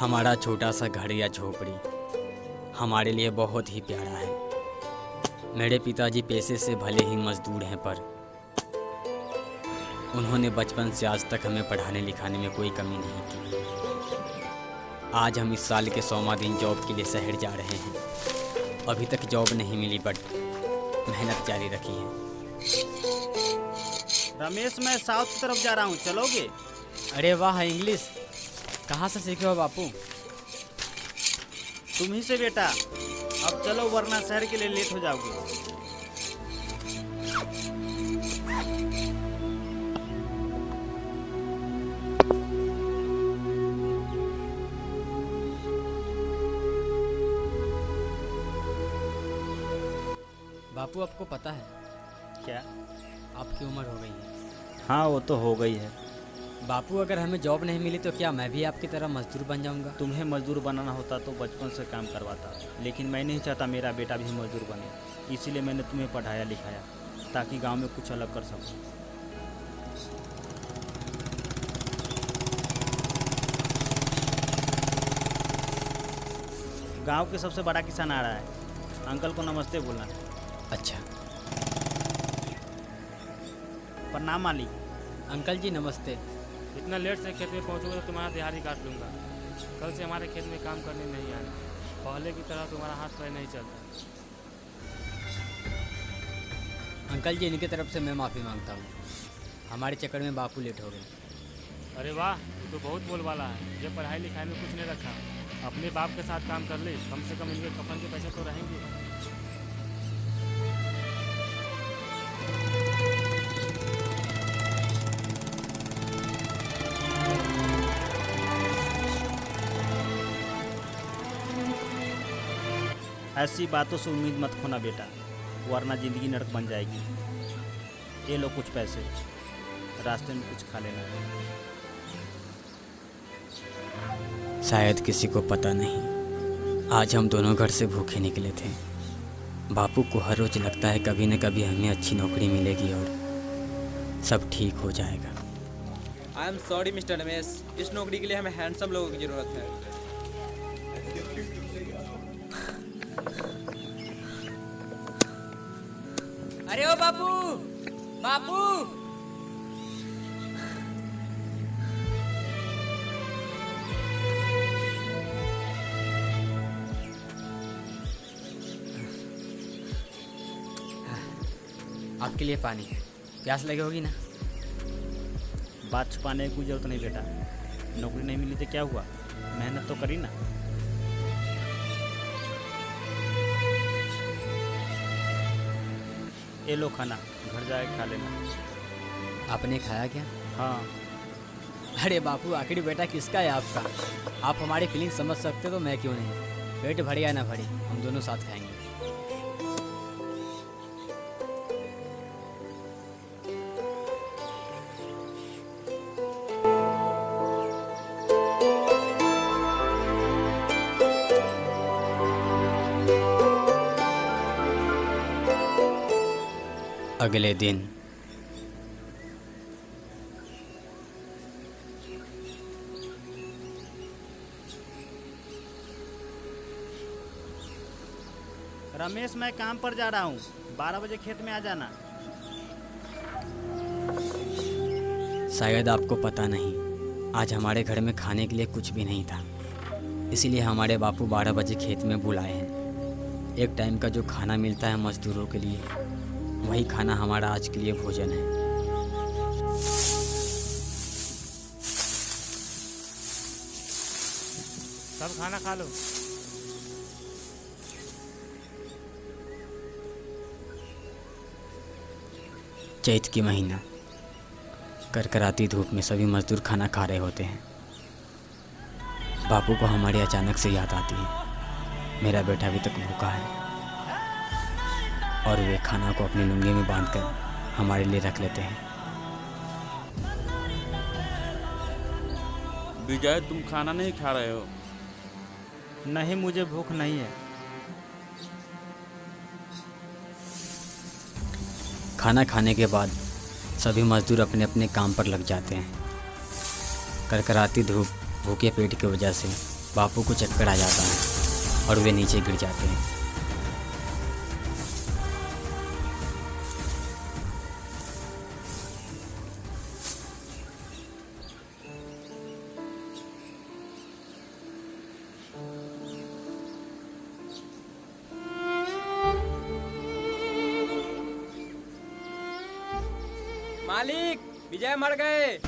हमारा छोटा सा घर या झोपड़ी हमारे लिए बहुत ही प्यारा है। मेरे पिताजी पेशे से भले ही मजदूर हैं, पर उन्होंने बचपन से आज तक हमें पढ़ाने लिखाने में कोई कमी नहीं की। आज हम इस साल के 100वां दिन जॉब के लिए शहर जा रहे हैं। अभी तक जॉब नहीं मिली, बट मेहनत जारी रखी है। रमेश, मैं साउथ की तरफ जा रहा हूँ, चलोगे? अरे वाह, इंग्लिश कहाँ से सीखे हो बापू? तुम ही से बेटा। अब चलो, वरना शहर के लिए लेट हो जाओगे। बापू, आपको पता है क्या? आपकी उम्र हो गई है। हाँ, वो तो हो गई है। बापू, अगर हमें जॉब नहीं मिली तो क्या मैं भी आपकी तरह मजदूर बन जाऊंगा? तुम्हें मजदूर बनाना होता तो बचपन से काम करवाता, लेकिन मैं नहीं चाहता मेरा बेटा भी मजदूर बने। इसीलिए मैंने तुम्हें पढ़ाया लिखाया, ताकि गांव में कुछ अलग कर सकूं। गांव के सबसे बड़ा किसान आ रहा है, अंकल को नमस्ते बोलना। अच्छा। प्रणाम मालिक। अंकल जी नमस्ते। इतना लेट से खेत में पहुंचूंगा तो तुम्हारा दिहाड़ी काट लूँगा। कल से हमारे खेत में काम करने नहीं आना। पहले की तरह तुम्हारा हाथ पैर नहीं चलता। अंकल जी, इनकी तरफ से मैं माफ़ी मांगता हूँ। हमारे चक्कर में बापू लेट हो गए। अरे वाह, तू तो बहुत बोल वाला है। ये पढ़ाई लिखाई में कुछ नहीं रखा। अपने बाप के साथ काम कर ले, कम से कम इनके कफन के पैसे तो रहेंगे। ऐसी बातों से उम्मीद मत खोना बेटा, वरना ज़िंदगी नरक बन जाएगी। ये लो कुछ पैसे, रास्ते में कुछ खा लेना। शायद किसी को पता नहीं, आज हम दोनों घर से भूखे निकले थे। बापू को हर रोज़ लगता है कभी न कभी हमें अच्छी नौकरी मिलेगी और सब ठीक हो जाएगा। I am sorry mister Ramesh, इस नौकरी के लिए हमें हैंडसम लोगों की ज़रूरत है। अरे ओ बापू, बापू! आपके लिए पानी है, प्यास लगी होगी ना? बात छुपाने की कोई ज़रूरत नहीं बेटा। नौकरी नहीं मिली तो क्या हुआ, मेहनत तो करी ना। ये लो खाना, घर जाके खा लेना। आपने खाया क्या? हाँ। अरे बापू, आखिरी बेटा किसका है आपका? आप हमारी फीलिंग समझ सकते तो मैं क्यों नहीं। पेट भरे या ना भरे, हम दोनों साथ खाएंगे। अगले दिन रमेश, मैं काम पर जा रहा हूँ, 12 बजे खेत में आ जाना। शायद आपको पता नहीं, आज हमारे घर में खाने के लिए कुछ भी नहीं था। इसीलिए हमारे बापू 12 बजे खेत में बुलाए हैं। एक टाइम का जो खाना मिलता है मजदूरों के लिए, वही खाना हमारा आज के लिए भोजन है। सब खाना खा लो। चैत की महीना, करकराती धूप में सभी मजदूर खाना खा रहे होते हैं। बापू को हमारी अचानक से याद आती है, मेरा बेटा अभी तक भूखा है, और वे खाना को अपनी लुंगी में बांधकर हमारे लिए रख लेते हैं। विजय, तुम खाना नहीं खा रहे हो? नहीं, मुझे भूख नहीं है। खाना खाने के बाद सभी मजदूर अपने अपने काम पर लग जाते हैं। करकराती धूप, भूखे पेट की वजह से बापू को चक्कर आ जाता है और वे नीचे गिर जाते हैं। मालिक, विजय मर गए।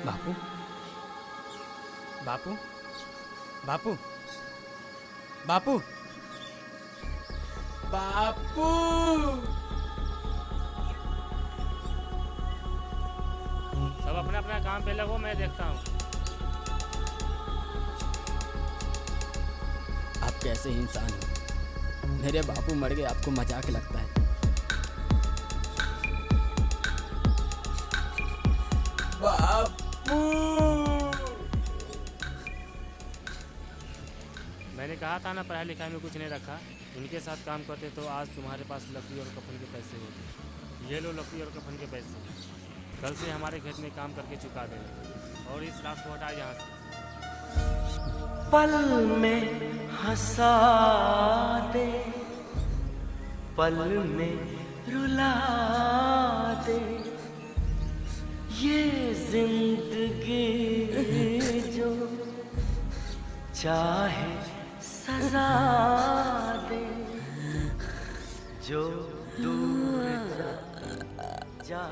बापू बापू बापू बापू बापू सब अपना अपना काम पे लगो, मैं देखता हूँ। आप कैसे इंसान हो? मेरे बापू मर गए, आपको मजाक लगता है? बापू मैंने कहा था ना पढ़ाई लिखाई में कुछ नहीं रखा। इनके साथ काम करते तो आज तुम्हारे पास लकड़ी और कफन के पैसे होते। ये लो लकड़ी और कफन के पैसे, कल से हमारे खेत में काम करके चुका देना। और इस लाश को हटाए यहाँ से। पल में हंसा दे, पल में रुला दे, ये जिंदगी जो चाहे सजा दे, जो दूर जा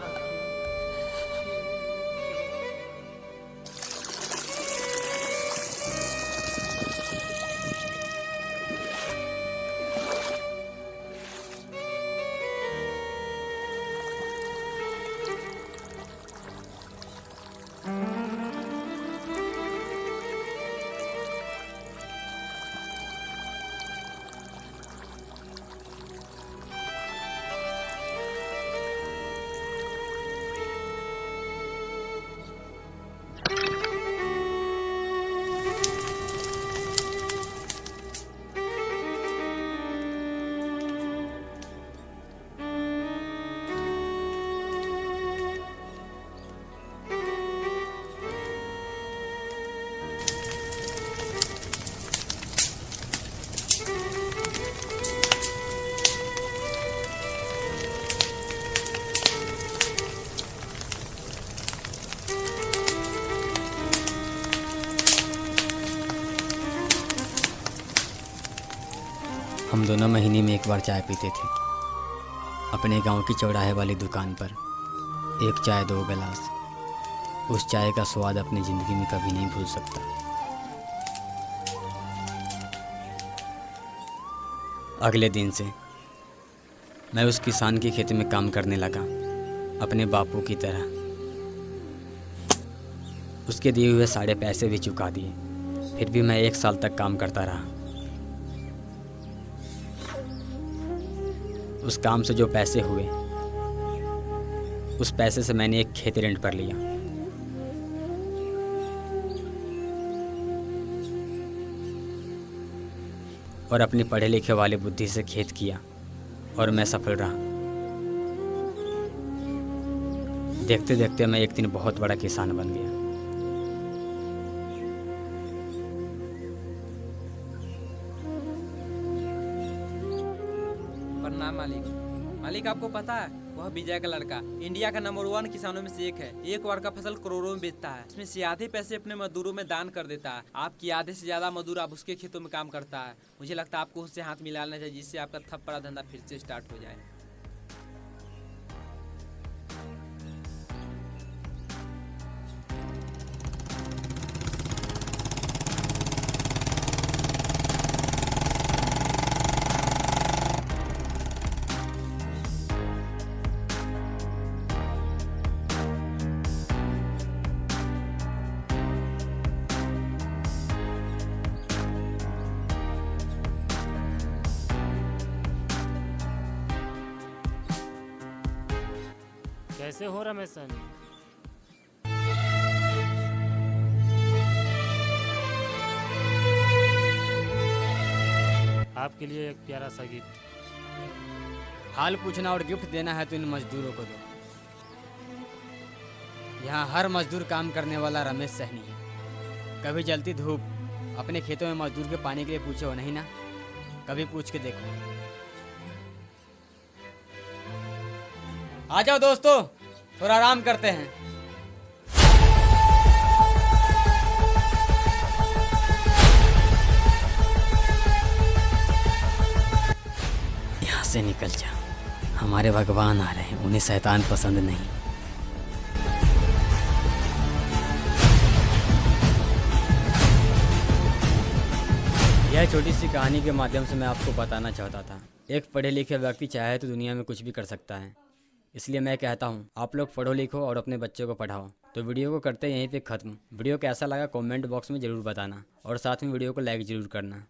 हम दोनों महीने में एक बार चाय पीते थे, अपने गांव की चौराहे वाली दुकान पर। एक चाय 2 गिलास। उस चाय का स्वाद अपनी ज़िंदगी में कभी नहीं भूल सकता। अगले दिन से मैं उस किसान के खेत में काम करने लगा, अपने बापू की तरह। उसके दिए हुए सारे पैसे भी चुका दिए, फिर भी मैं 1 साल तक काम करता रहा। उस काम से जो पैसे हुए, उस पैसे से मैंने एक खेत रेंट पर लिया। और अपनी पढ़े लिखे वाली बुद्धि से खेत किया और मैं सफल रहा। देखते देखते मैं एक दिन बहुत बड़ा किसान बन गया। प्रणाम मालिक। मालिक, आपको पता है वह विजय का लड़का इंडिया का नंबर 1 किसानों में से एक है। एक बार का फसल करोड़ों में बेचता है। इसमें से आधे पैसे अपने मजदूरों में दान कर देता है। आपकी आधे से ज्यादा मजदूर आप उसके खेतों में काम करता है। मुझे लगता है आपको उससे हाथ मिलाना चाहिए, जिससे आपका थप्पड़ा धंधा फिर से स्टार्ट हो जाए। कैसे हो रमेश सर? आपके लिए एक प्यारा सा गिफ्ट। हाल पूछना और गिफ्ट देना है तो इन मजदूरों को दो। यहाँ हर मजदूर काम करने वाला रमेश सहनी है। कभी जलती धूप अपने खेतों में मजदूर के पानी के लिए पूछे हो नहीं ना? कभी पूछ के देखो। आ जाओ दोस्तों, थोड़ा आराम करते हैं। यहाँ से निकल जा, हमारे भगवान आ रहे हैं, उन्हें शैतान पसंद नहीं। यह छोटी सी कहानी के माध्यम से मैं आपको बताना चाहता था, एक पढ़े लिखे व्यक्ति चाहे तो दुनिया में कुछ भी कर सकता है। इसलिए मैं कहता हूँ आप लोग पढ़ो लिखो और अपने बच्चों को पढ़ाओ। तो वीडियो को करते हैं यहीं पे ख़त्म। वीडियो कैसा लगा कमेंट बॉक्स में ज़रूर बताना और साथ में वीडियो को लाइक ज़रूर करना।